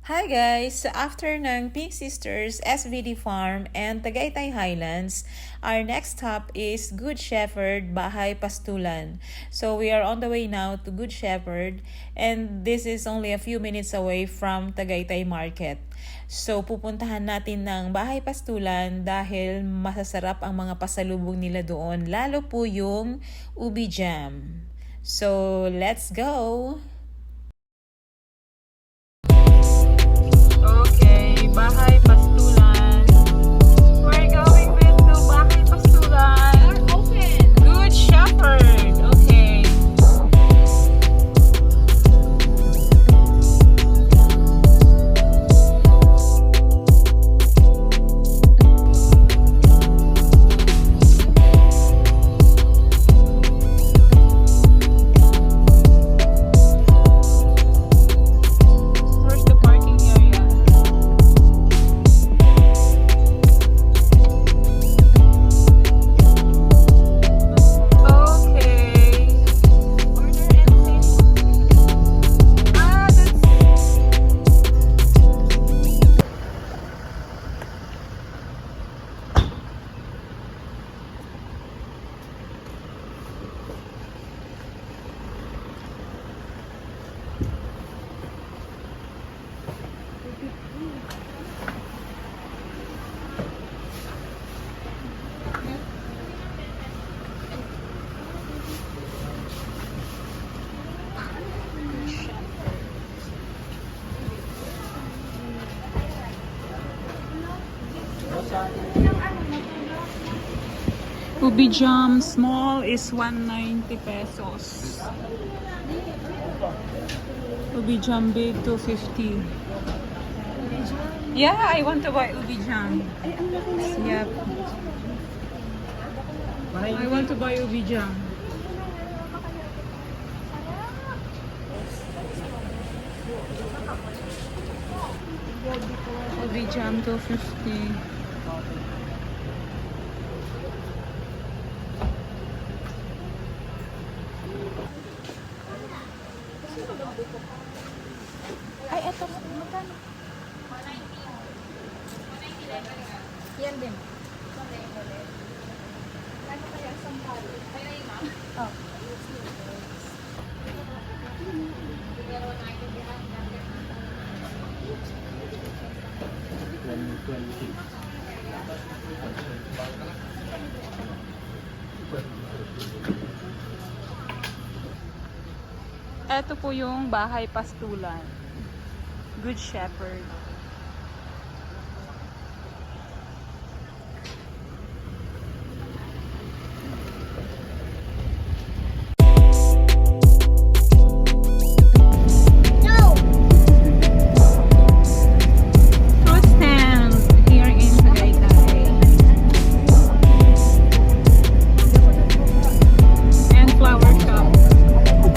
Hi guys! So after ng Pink Sisters, SVD Farm, and Tagaytay Highlands, our next stop is Good Shepherd, Bahay Pastulan. So we are on the way now to Good Shepherd, and this is only a few minutes away from Tagaytay Market. So pupuntahan natin ng Bahay Pastulan dahil masasarap ang mga pasalubong nila doon, lalo po yung ubi jam. So let's go! Okay, Bahay Pastulan. We're going with to Bahay Pastulan. Are open. Good Shepherd. Okay. Where's the parking area? Okay. Order anything. That's Ubi jam small is 190 pesos. Ubi jam big 250. Yeah, I want to buy ubi jam. Yep. I want to buy ubi jam. Ubi jam 250. Ay, eto. Magkano? Yan din. Ano kaya isang palo? Oh. Ito po yung Bahay Pastulan. Good Shepherd. Fruit stand here in Tagaytay. And flower shop.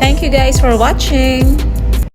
Thank you guys for watching.